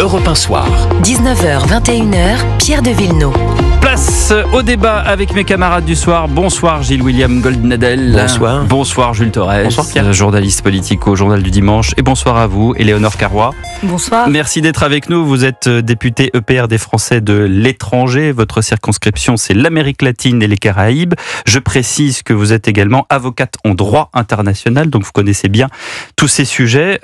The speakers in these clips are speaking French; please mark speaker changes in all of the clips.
Speaker 1: Europe 1 Soir.
Speaker 2: 19h, 21h, Pierre de Villeneuve.
Speaker 3: Place au débat avec mes camarades du soir. Bonsoir Gilles-William Goldnadel.
Speaker 4: Bonsoir.
Speaker 3: Bonsoir Jules Torres.
Speaker 4: Bonsoir Pierre.
Speaker 3: Journaliste politique au Journal du Dimanche. Et bonsoir à vous, Éléonore Carrois.
Speaker 2: Bonsoir.
Speaker 3: Merci d'être avec nous. Vous êtes député EPR des Français de l'étranger. Votre circonscription, c'est l'Amérique latine et les Caraïbes. Je précise que vous êtes également avocate en droit international, donc vous connaissez bien tous ces sujets.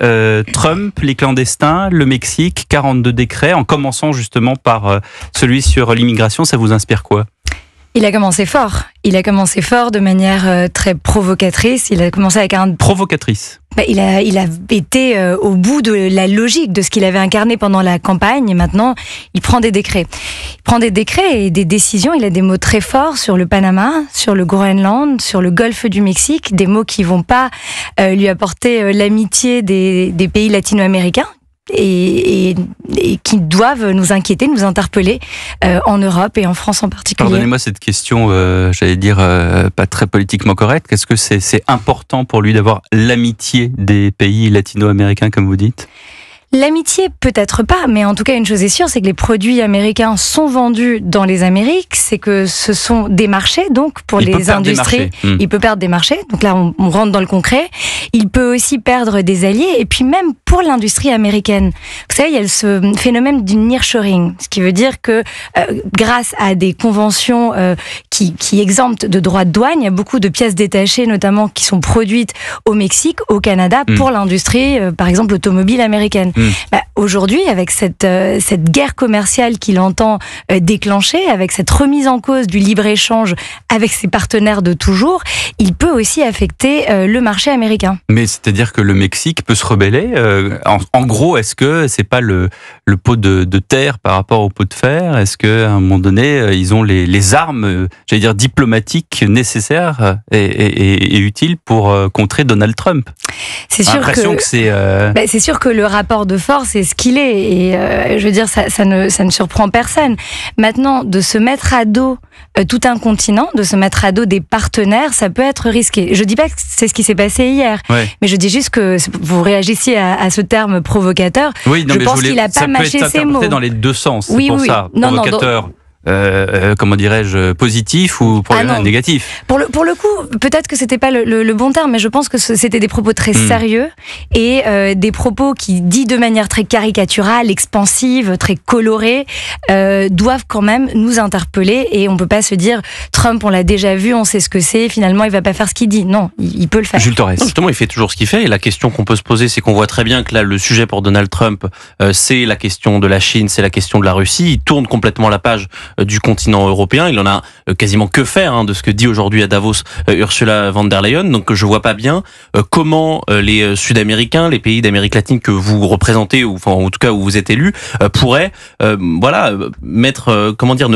Speaker 3: Trump, les clandestins, le Mexique, 42 décrets, en commençant justement par celui sur l'immigration. Ça vous inspire quoi ?
Speaker 5: Il a commencé fort. Il a commencé fort de manière très provocatrice. Il a commencé avec un...
Speaker 3: Provocatrice.
Speaker 5: Il a été au bout de la logique de ce qu'il avait incarné pendant la campagne. Et maintenant, il prend des décrets. Il prend des décrets et des décisions. Il a des mots très forts sur le Panama, sur le Groenland, sur le Golfe du Mexique. Des mots qui vont pas lui apporter l'amitié des pays latino-américains. Et qui doivent nous inquiéter, nous interpeller en Europe et en France en particulier.
Speaker 3: Pardonnez-moi cette question, j'allais dire pas très politiquement correcte. Est-ce que c'est important pour lui d'avoir l'amitié des pays latino-américains, comme vous dites ?
Speaker 5: L'amitié, peut-être pas, mais en tout cas, une chose est sûre, c'est que les produits américains sont vendus dans les Amériques, c'est que ce sont des marchés, donc, pour les industries. Il peut perdre des marchés, donc là, on rentre dans le concret. Il peut aussi perdre des alliés, et puis même pour l'industrie américaine. Vous savez, il y a ce phénomène du nearshoring, ce qui veut dire que grâce à des conventions qui exemptent de droits de douane, il y a beaucoup de pièces détachées, notamment, qui sont produites au Mexique, au Canada, pour l'industrie, par exemple, automobile américaine. Aujourd'hui, avec cette guerre commerciale qu'il entend déclencher, avec cette remise en cause du libre-échange avec ses partenaires de toujours, il peut aussi affecter le marché américain.
Speaker 3: Mais c'est-à-dire que le Mexique peut se rebeller en gros, est-ce que c'est pas le pot de terre par rapport au pot de fer ? Est-ce qu'à un moment donné, ils ont les armes, j'allais dire diplomatiques nécessaires et utiles pour contrer Donald Trump ?
Speaker 5: C'est sûr que c'est sûr que le rapport de force est ce qu'il est, et je veux dire, ça ne surprend personne. Maintenant, de se mettre à dos tout un continent, de se mettre à dos des partenaires, ça peut être risqué. Je dis pas que c'est ce qui s'est passé hier, mais je dis juste que vous réagissiez à ce terme provocateur.
Speaker 3: Oui, non,
Speaker 5: je pense qu'il a pas mâché ses mots.
Speaker 3: Dans les deux sens,
Speaker 5: oui,
Speaker 3: c'est pour ça. Provocateur. Comment dirais-je, positif ou négatif?
Speaker 5: Pour le coup, peut-être que c'était pas le bon terme, mais je pense que c'était des propos très sérieux et des propos qui, dits de manière très caricaturale, expansive, très colorée, doivent quand même nous interpeller, et on peut pas se dire Trump, on l'a déjà vu, on sait ce que c'est, finalement il va pas faire ce qu'il dit. Non, il peut le faire.
Speaker 3: Jules Torres.
Speaker 4: Non, justement, il fait toujours ce qu'il fait, et la question qu'on peut se poser, c'est qu'on voit très bien que là, le sujet pour Donald Trump, c'est la question de la Chine, c'est la question de la Russie. Il tourne complètement la page du continent européen. Il en a quasiment que faire de ce que dit aujourd'hui à Davos Ursula von der Leyen. Donc je vois pas bien comment les Sud-Américains, les pays d'Amérique latine que vous représentez, ou enfin en tout cas où vous êtes élus, pourraient ne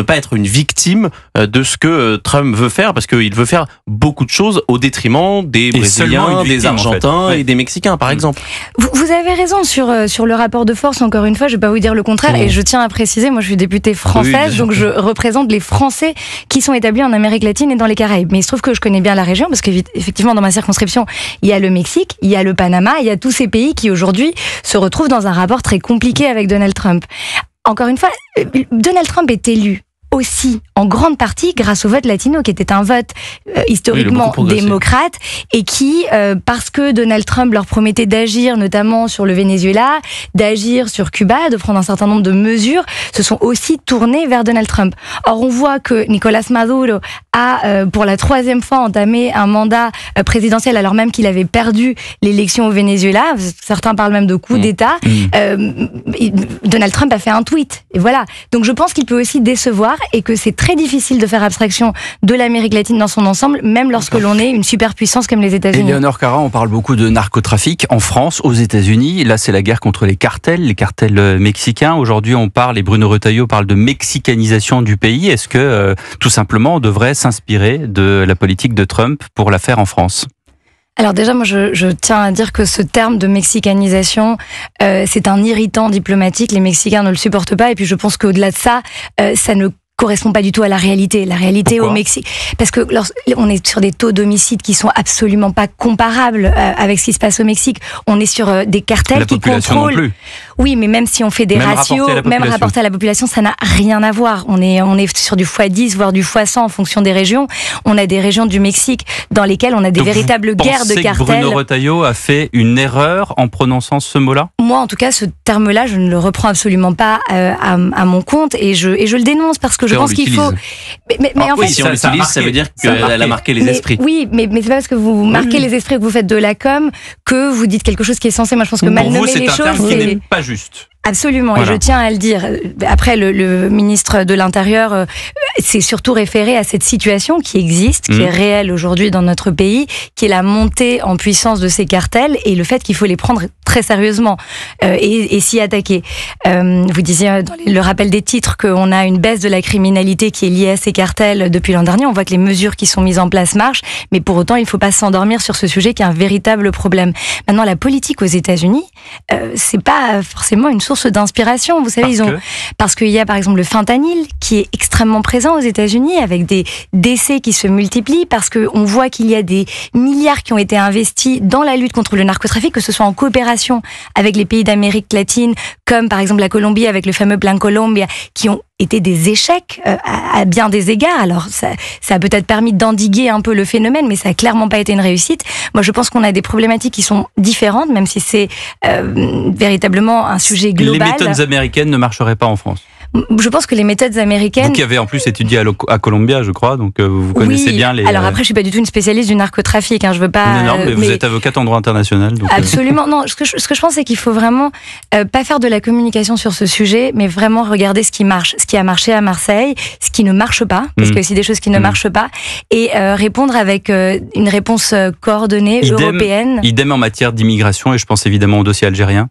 Speaker 4: pas être une victime de ce que Trump veut faire, parce qu'il veut faire beaucoup de choses au détriment des Brésiliens, des Argentins et des Mexicains, par exemple.
Speaker 5: Vous avez raison sur le rapport de force. Encore une fois, je vais pas vous dire le contraire, et je tiens à préciser, moi je suis députée française, donc je représente les Français qui sont établis en Amérique latine et dans les Caraïbes. Mais il se trouve que je connais bien la région, parce qu'effectivement, dans ma circonscription, il y a le Mexique, il y a le Panama, il y a tous ces pays qui aujourd'hui se retrouvent dans un rapport très compliqué avec Donald Trump. Encore une fois, Donald Trump est élu aussi en grande partie grâce au vote latino, qui était un vote historiquement démocrate, et qui, parce que Donald Trump leur promettait d'agir notamment sur le Venezuela, d'agir sur Cuba, de prendre un certain nombre de mesures, se sont aussi tournés vers Donald Trump. Or, on voit que Nicolás Maduro a, pour la 3e fois, entamé un mandat présidentiel, alors même qu'il avait perdu l'élection au Venezuela. Certains parlent même de coup d'État. Donald Trump a fait un tweet, et voilà. Donc je pense qu'il peut aussi décevoir, et que c'est très difficile de faire abstraction de l'Amérique latine dans son ensemble, même lorsque l'on est une superpuissance comme les États-Unis.
Speaker 3: Éléonore Carrois, on parle beaucoup de narcotrafic en France, aux États-Unis. Là, c'est la guerre contre les cartels mexicains. Aujourd'hui, on parle, et Bruno Retailleau parle de mexicanisation du pays. Est-ce que, tout simplement, on devrait s'inspirer de la politique de Trump pour la faire en France ?
Speaker 5: Alors déjà, moi, je tiens à dire que ce terme de mexicanisation, c'est un irritant diplomatique. Les Mexicains ne le supportent pas. Et puis, je pense qu'au-delà de ça, ça ne correspond pas du tout à la réalité. La réalité au Mexique, parce que on est sur des taux d'homicide qui sont absolument pas comparables avec ce qui se passe au Mexique. On est sur des cartels qui contrôlent. Non plus. Oui, mais même si on fait des ratios, même rapporté à la population, ça n'a rien à voir. On est sur du x10, voire du x100 en fonction des régions. On a des régions du Mexique dans lesquelles on a des véritables guerres de cartels.
Speaker 3: Bruno Retailleau a fait une erreur en prononçant ce mot-là ?
Speaker 5: Moi, en tout cas, ce terme-là, je ne le reprends absolument pas à mon compte et je le dénonce parce que je pense qu'il faut. Mais en fait,
Speaker 4: si on l'utilise, ça veut dire qu'elle a marqué les esprits.
Speaker 5: Oui, mais c'est pas parce que vous marquez les esprits, que vous faites de la com, que vous dites quelque chose qui est censé. Moi, je pense que mal nommer les choses,
Speaker 3: c'est un terme qui n'est pas juste.
Speaker 5: Absolument, voilà. Et je tiens à le dire. Après, le ministre de l'Intérieur s'est surtout référé à cette situation qui existe, qui est réelle aujourd'hui dans notre pays, qui est la montée en puissance de ces cartels et le fait qu'il faut les prendre très sérieusement et s'y attaquer. Vous disiez dans le rappel des titres qu'on a une baisse de la criminalité qui est liée à ces cartels depuis l'an dernier. On voit que les mesures qui sont mises en place marchent, mais pour autant, il ne faut pas s'endormir sur ce sujet qui est un véritable problème. Maintenant, la politique aux États-Unis, c'est pas forcément une source d'inspiration. Vous savez, parce qu'il y a par exemple le fentanyl qui est extrêmement présent aux États-Unis avec des décès qui se multiplient parce qu'on voit qu'il y a des milliards qui ont été investis dans la lutte contre le narcotrafic, que ce soit en coopération avec les pays d'Amérique latine, comme par exemple la Colombie avec le fameux Plan Colombia, qui ont été des échecs à bien des égards. Alors ça a peut-être permis d'endiguer un peu le phénomène, mais ça a clairement pas été une réussite. Moi, je pense qu'on a des problématiques qui sont différentes, même si c'est véritablement un sujet global.
Speaker 3: Les méthodes américaines ne marcheraient pas en France.
Speaker 5: Je pense que les méthodes américaines...
Speaker 3: Vous qui avez en plus étudié à Columbia, je crois, donc vous connaissez bien les...
Speaker 5: Alors après, je suis pas du tout une spécialiste du narcotrafic, je veux pas...
Speaker 3: Non, mais vous êtes avocate en droit international. Donc
Speaker 5: absolument, non, ce que je pense, c'est qu'il faut vraiment pas faire de la communication sur ce sujet, mais vraiment regarder ce qui marche, ce qui a marché à Marseille, ce qui ne marche pas, parce qu'il y a aussi des choses qui ne marchent pas, et répondre avec une réponse coordonnée, européenne.
Speaker 3: Idem en matière d'immigration, et je pense évidemment au dossier algérien.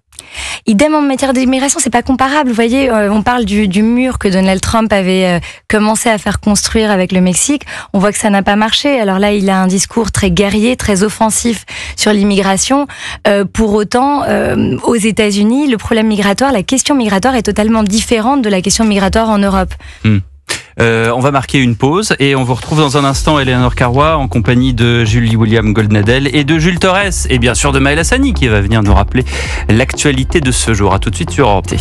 Speaker 5: Idem en matière d'immigration, c'est pas comparable. Vous voyez, on parle du mur que Donald Trump avait commencé à faire construire avec le Mexique. On voit que ça n'a pas marché. Alors là, il a un discours très guerrier, très offensif sur l'immigration. Pour autant, aux États-Unis, le problème migratoire, la question migratoire est totalement différente de la question migratoire en Europe.
Speaker 3: On va marquer une pause et on vous retrouve dans un instant, Eleanor Carrois, en compagnie de Julie William Goldnadel et de Jules Torres, et bien sûr de Maël Hassani qui va venir nous rappeler l'actualité de ce jour. A tout de suite sur Europe T.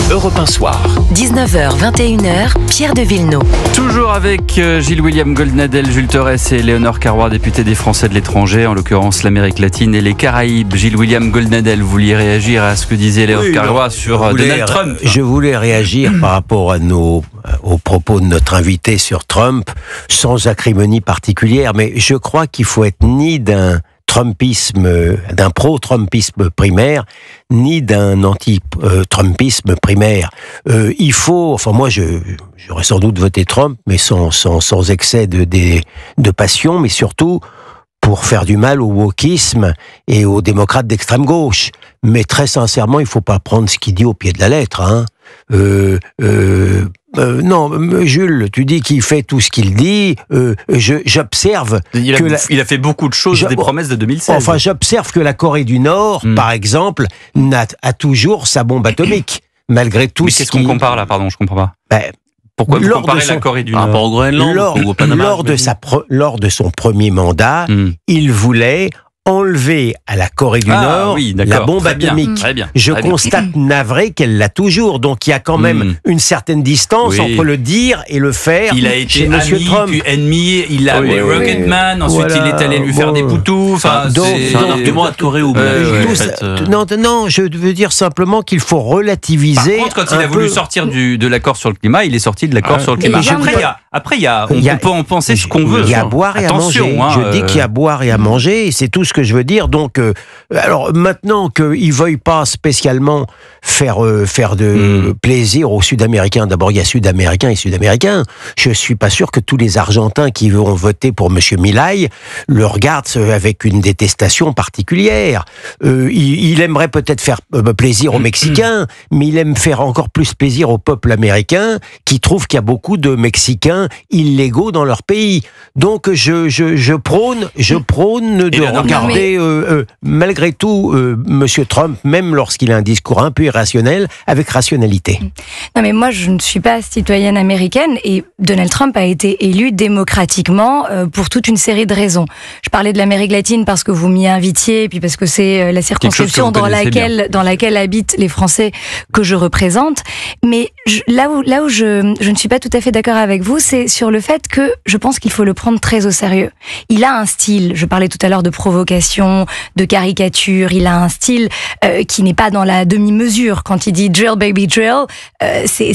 Speaker 2: Europe 1 Soir. 19h, 21h, Pierre de Villeneuve.
Speaker 3: Toujours avec Gilles William Goldnadel, Jules Torres et Eleanor Carrois, députés des Français de l'étranger, en l'occurrence l'Amérique latine et les Caraïbes. Gilles William Goldnadel, vous vouliez réagir à ce que disait Eleanor Carrois sur Donald Trump?
Speaker 1: Je voulais réagir par rapport à aux propos de notre invité sur Trump, sans acrimonie particulière, mais je crois qu'il faut être ni d'un pro-Trumpisme primaire, ni d'un anti-Trumpisme primaire. Il faut, moi j'aurais sans doute voté Trump, mais sans excès de passion, mais surtout pour faire du mal au wokisme et aux démocrates d'extrême gauche. Mais très sincèrement, il faut pas prendre ce qu'il dit au pied de la lettre, non, Jules, tu dis qu'il fait tout ce qu'il dit. J'observe
Speaker 3: il a fait beaucoup de choses, des promesses de 2016.
Speaker 1: Enfin, j'observe que la Corée du Nord, par exemple, a toujours sa bombe atomique, malgré tout.
Speaker 3: Mais qu'est-ce qu'on compare là? Pardon, je comprends pas. Pourquoi vous comparez la Corée du Nord?
Speaker 4: Par rapport au Groenland ou au Panama?
Speaker 1: Lors de son premier mandat, il voulait enlever à la Corée du Nord la bombe atomique.
Speaker 3: Très bien.
Speaker 1: Je constate navré qu'elle l'a toujours. Donc il y a quand même une certaine distance entre le dire et le faire.
Speaker 3: Il a été ami, puis ennemi, il a appelé Rocketman, ensuite il est allé lui faire des poutous.
Speaker 4: C'est un argument à Corée ou
Speaker 1: Non, je veux dire simplement qu'il faut relativiser.
Speaker 3: Par contre, quand il a voulu sortir de l'accord sur le climat, il est sorti de l'accord sur le climat. Après, on peut en penser ce qu'on veut.
Speaker 1: Il y a à boire et à manger. Je dis qu'il y a à boire et à manger, et c'est tout ce que je veux dire. Donc, alors maintenant qu'ils ne veuillent pas spécialement faire de plaisir aux Sud-Américains. D'abord, il y a Sud-Américains et Sud-Américains. Je ne suis pas sûr que tous les Argentins qui vont voter pour M. Milei le regardent avec une détestation particulière. Il aimerait peut-être faire plaisir aux Mexicains, mais il aime faire encore plus plaisir au peuple américain qui trouve qu'il y a beaucoup de Mexicains illégaux dans leur pays. Donc, je prône de regarder regardez, malgré tout, Monsieur Trump, même lorsqu'il a un discours un peu irrationnel, avec rationalité.
Speaker 5: Non, mais moi, je ne suis pas citoyenne américaine et Donald Trump a été élu démocratiquement pour toute une série de raisons. Je parlais de l'Amérique latine parce que vous m'y invitiez, et puis parce que c'est la circonscription dans laquelle habitent les Français que je représente. Mais là où je ne suis pas tout à fait d'accord avec vous, c'est sur le fait que je pense qu'il faut le prendre très au sérieux. Il a un style, je parlais tout à l'heure de provocation, de caricature, il a un style qui n'est pas dans la demi-mesure. Quand il dit drill baby drill, c'est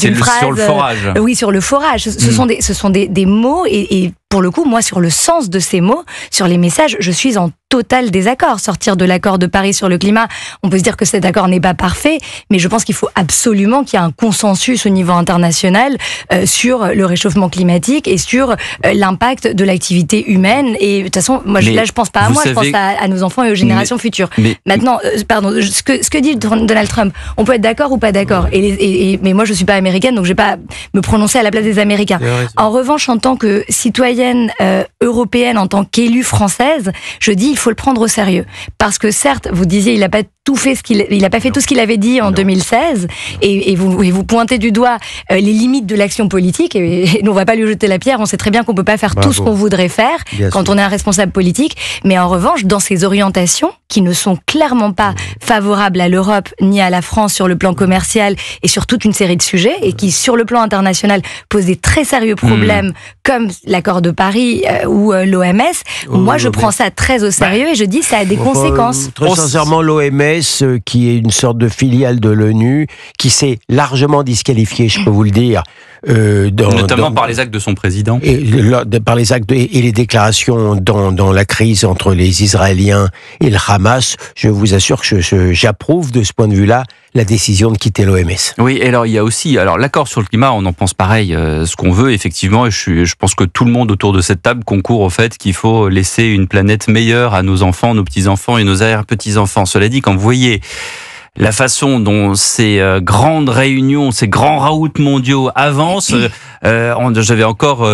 Speaker 5: une phrase
Speaker 3: sur le forage.
Speaker 5: Oui, sur le forage. Ce sont des mots et pour le coup, moi, sur le sens de ces mots, sur les messages, je suis en total désaccord. Sortir de l'accord de Paris sur le climat, on peut se dire que cet accord n'est pas parfait, mais je pense qu'il faut absolument qu'il y ait un consensus au niveau international sur le réchauffement climatique et sur l'impact de l'activité humaine. Et de toute façon, moi, là, je pense pas à moi, je pense à nos enfants et aux générations futures. Maintenant, ce que dit Donald Trump, on peut être d'accord ou pas d'accord. Mais moi, je suis pas américaine, donc je vais pas me prononcer à la place des Américains. En revanche, en tant que citoyenne européenne, en tant qu'élue française, je dis il faut le prendre au sérieux. Parce que certes, vous disiez, il n'a pas tout fait tout ce qu'il avait dit en 2016, et vous pointez du doigt les limites de l'action politique, et on ne va pas lui jeter la pierre, on sait très bien qu'on ne peut pas faire tout ce qu'on voudrait faire quand on est un responsable politique, mais en revanche, dans ses orientations, qui ne sont clairement pas favorables à l'Europe ni à la France sur le plan commercial et sur toute une série de sujets, et qui, sur le plan international, posent des très sérieux problèmes, comme l'accord de Paris ou l'OMS, moi je prends ça très au sérieux, et je dis ça a des conséquences.
Speaker 1: Très sincèrement, l'OMS, qui est une sorte de filiale de l'ONU, qui s'est largement disqualifiée, je peux vous le dire.
Speaker 3: Notamment par les actes de son président.
Speaker 1: Par les actes et les déclarations dans la crise entre les Israéliens et le Hamas, je vous assure que j'approuve de ce point de vue-là la décision de quitter l'OMS.
Speaker 3: Oui, et alors il y a aussi l'accord sur le climat, on en pense pareil, ce qu'on veut effectivement, et je pense que tout le monde autour de cette table concourt au fait qu'il faut laisser une planète meilleure à nos enfants, nos petits-enfants et nos arrière-petits-enfants. Cela dit, quand vous voyez la façon dont ces grandes réunions, ces grands raouts mondiaux avancent. J'avais encore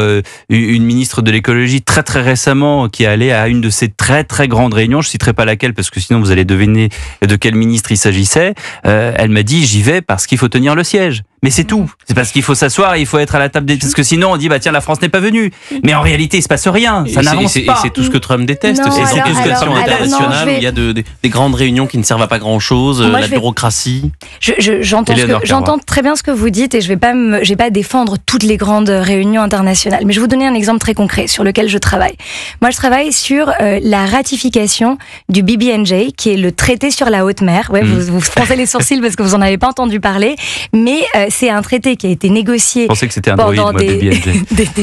Speaker 3: une ministre de l'écologie très très récemment qui est allée à une de ces très très grandes réunions. Je citerai pas laquelle parce que sinon vous allez deviner de quel ministre il s'agissait. Elle m'a dit j'y vais parce qu'il faut tenir le siège. Mais c'est tout. C'est parce qu'il faut s'asseoir et il faut être à la table parce que sinon on dit tiens, la France n'est pas venue. Mais en réalité il se passe rien. Ça n'avance pas.
Speaker 4: Et c'est tout ce que Trump déteste. C'est cette discussion internationale où il y a des grandes réunions qui ne servent à pas grand chose. La bureaucratie.
Speaker 5: J'entends très bien ce que vous dites et je vais pas défendre toutes les grandes réunions internationales. Mais je vais vous donner un exemple très concret sur lequel je travaille. Moi, je travaille sur la ratification du BBNJ, qui est le traité sur la haute mer. Ouais, vous froncez les sourcils parce que vous en avez pas entendu parler, mais c'est un traité qui a été négocié pendant des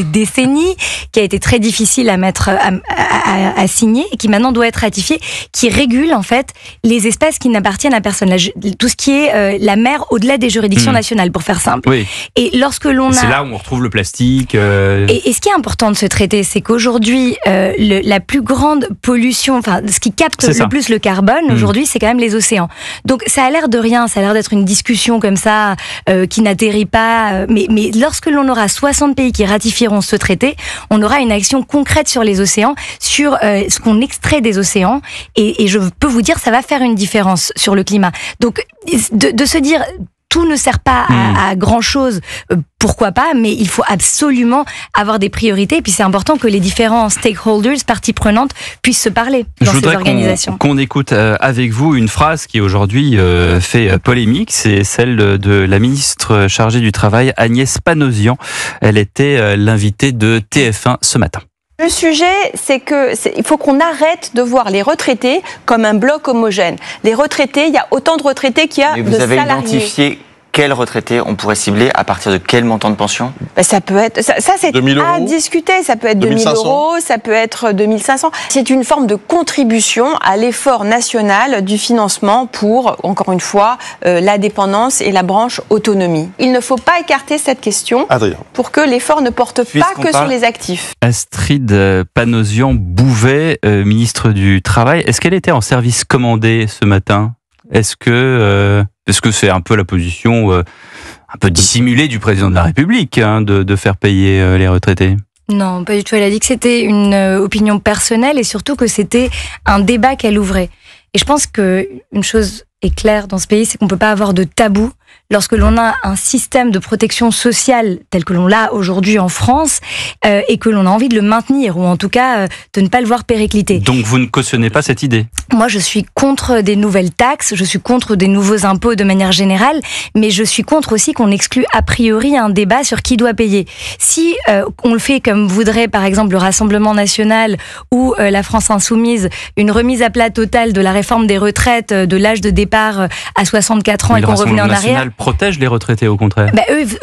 Speaker 5: décennies, qui a été très difficile à signer et qui maintenant doit être ratifié, qui régule en fait les espaces qui n'appartiennent à personne, tout ce qui est la mer au-delà des juridictions nationales, pour faire simple.
Speaker 3: Oui.
Speaker 5: Et lorsque l'on
Speaker 3: c'est là où on retrouve le plastique.
Speaker 5: Et ce qui est important de ce traité, c'est qu'aujourd'hui, la plus grande pollution, enfin, ce qui capte le plus le carbone, aujourd'hui, c'est quand même les océans. Donc, ça a l'air de rien, ça a l'air d'être une discussion comme ça, qui n'atterrit pas. Mais lorsque l'on aura 60 pays qui ratifieront ce traité, on aura une action concrète sur les océans, sur ce qu'on extrait des océans. Et je peux vous dire, ça va faire une différence sur le climat. Donc, de se dire tout ne sert pas à grand chose, pourquoi pas, mais il faut absolument avoir des priorités. Et puis c'est important que les différents stakeholders, parties prenantes, puissent se parler dans ces organisations.
Speaker 3: Qu'on écoute avec vous une phrase qui aujourd'hui fait polémique, c'est celle de la ministre chargée du Travail, Agnès Panosian. Elle était l'invitée de TF1 ce matin.
Speaker 6: Le sujet, c'est il faut qu'on arrête de voir les retraités comme un bloc homogène. Les retraités, il y a autant de retraités qu'il y a de salariés.
Speaker 7: Vous avez identifié quels retraités on pourrait cibler à partir de quel montant de pension ?
Speaker 6: Ça peut être, ça c'est à discuter. Ça peut être 2 000 euros, ça peut être 2 500. C'est une forme de contribution à l'effort national du financement pour, encore une fois, la dépendance et la branche autonomie. Il ne faut pas écarter cette question pour que l'effort ne porte pas que sur les actifs.
Speaker 3: Astrid Panosian-Bouvet, ministre du Travail, est-ce qu'elle était en service commandé ce matin ? Est-ce que c'est un peu la position un peu dissimulée du président de la République de faire payer les retraités ?
Speaker 5: Non, pas du tout. Elle a dit que c'était une opinion personnelle et surtout que c'était un débat qu'elle ouvrait. Et je pense qu'une chose est claire dans ce pays, c'est qu'on ne peut pas avoir de tabou lorsque l'on a un système de protection sociale tel que l'on l'a aujourd'hui en France et que l'on a envie de le maintenir ou en tout cas de ne pas le voir péricliter.
Speaker 3: Donc vous ne cautionnez pas cette idée ?
Speaker 5: Moi, je suis contre des nouvelles taxes, je suis contre des nouveaux impôts de manière générale, mais je suis contre aussi qu'on exclue a priori un débat sur qui doit payer. Si on le fait comme voudrait par exemple le Rassemblement National ou la France Insoumise, une remise à plat totale de la réforme des retraites, de l'âge de départ à 64 ans et qu'on revenait en arrière...
Speaker 3: protège les retraités au contraire.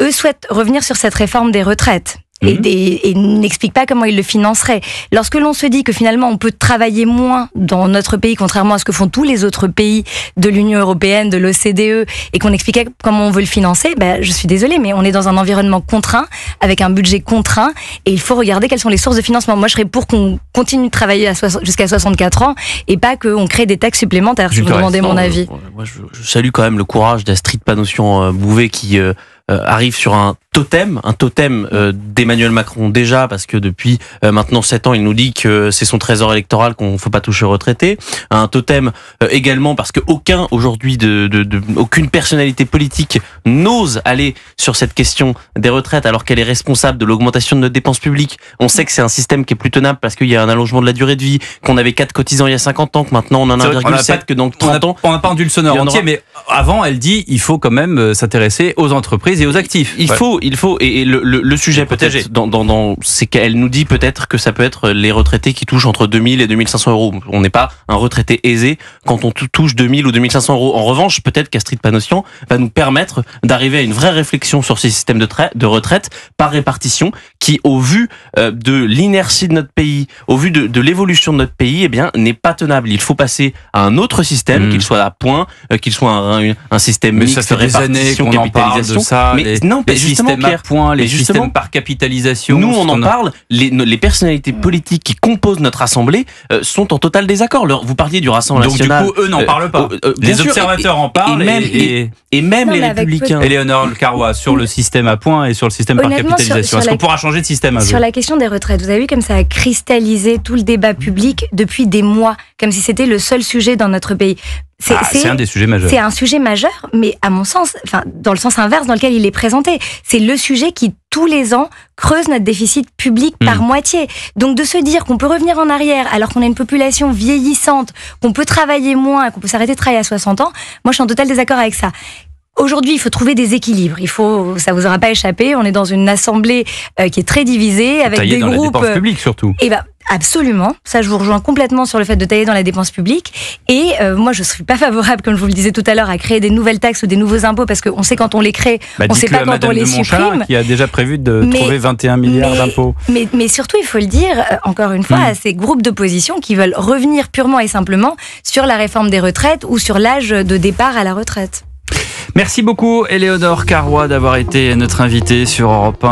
Speaker 5: Eux souhaitent revenir sur cette réforme des retraites. Et n'explique pas comment ils le financeraient. Lorsque l'on se dit que finalement on peut travailler moins dans notre pays, contrairement à ce que font tous les autres pays de l'Union européenne, de l'OCDE, et qu'on expliquait comment on veut le financer, je suis désolée, mais on est dans un environnement contraint, avec un budget contraint, et il faut regarder quelles sont les sources de financement. Moi, je serais pour qu'on continue de travailler jusqu'à 64 ans, et pas qu'on crée des taxes supplémentaires, si vous demandez mon avis.
Speaker 4: Moi, je salue quand même le courage d'Astrid Panosyan-Bouvet qui arrive sur un totem d'Emmanuel Macron déjà, parce que depuis maintenant 7 ans, il nous dit que c'est son trésor électoral, qu'on ne faut pas toucher aux retraités. Un totem également parce que aucune personnalité politique n'ose aller sur cette question des retraites alors qu'elle est responsable de l'augmentation de notre dépense publique. On sait que c'est un système qui est plus tenable parce qu'il y a un allongement de la durée de vie, qu'on avait 4 cotisants il y a 50 ans, que maintenant on en a 1,7, que dans 30 ans...
Speaker 3: On n'a pas rendu le sonore entier, mais avant, elle dit il faut quand même s'intéresser aux entreprises et aux actifs.
Speaker 4: Il faut et le sujet peut-être c'est qu'elle nous dit peut-être que ça peut être les retraités qui touchent entre 2000 et 2500 euros. On n'est pas un retraité aisé quand on touche 2000 ou 2500 euros. En revanche, peut-être qu'Astrid Panosyan va nous permettre d'arriver à une vraie réflexion sur ces systèmes de retraite par répartition qui, au vu de l'inertie de notre pays, au vu de l'évolution de notre pays, n'est pas tenable. Il faut passer à un autre système, qu'il soit à point, qu'il soit un système mixte, répartition, capitalisation.
Speaker 3: Les systèmes à points, les systèmes par capitalisation.
Speaker 4: Nous, on en parle. Les personnalités politiques qui composent notre assemblée sont en total désaccord. Vous parliez du Rassemblement National.
Speaker 3: Donc du coup, eux n'en parlent pas. Les observateurs en parlent.
Speaker 4: Et même les Républicains.
Speaker 3: Éléonore Carrois, sur le système à points et sur le système par capitalisation. Est-ce qu'on pourra changer de système un peu ?
Speaker 5: Sur la question des retraites, vous avez vu comme ça a cristallisé tout le débat public depuis des mois, comme si c'était le seul sujet dans notre pays.
Speaker 3: C'est un des sujets majeurs.
Speaker 5: C'est un sujet majeur, mais à mon sens, dans le sens inverse dans lequel il est présenté. C'est le sujet qui, tous les ans, creuse notre déficit public par moitié. Donc de se dire qu'on peut revenir en arrière alors qu'on a une population vieillissante, qu'on peut travailler moins, qu'on peut s'arrêter de travailler à 60 ans, moi je suis en total désaccord avec ça. Aujourd'hui, il faut trouver des équilibres. Ça vous aura pas échappé, on est dans une assemblée qui est très divisée, avec
Speaker 3: tailler
Speaker 5: des
Speaker 3: dans
Speaker 5: groupes...
Speaker 3: la dépense publique surtout.
Speaker 5: Absolument, ça je vous rejoins complètement sur le fait de tailler dans la dépense publique et moi je ne suis pas favorable, comme je vous le disais tout à l'heure, à créer des nouvelles taxes ou des nouveaux impôts parce qu'on sait quand on les crée, on ne sait pas quand on les supprime.
Speaker 3: Qui a déjà prévu de trouver 21 milliards d'impôts.
Speaker 5: Mais surtout, il faut le dire, encore une fois, à ces groupes d'opposition qui veulent revenir purement et simplement sur la réforme des retraites ou sur l'âge de départ à la retraite.
Speaker 3: Merci beaucoup Éléonore Carrois d'avoir été notre invitée sur Europe 1.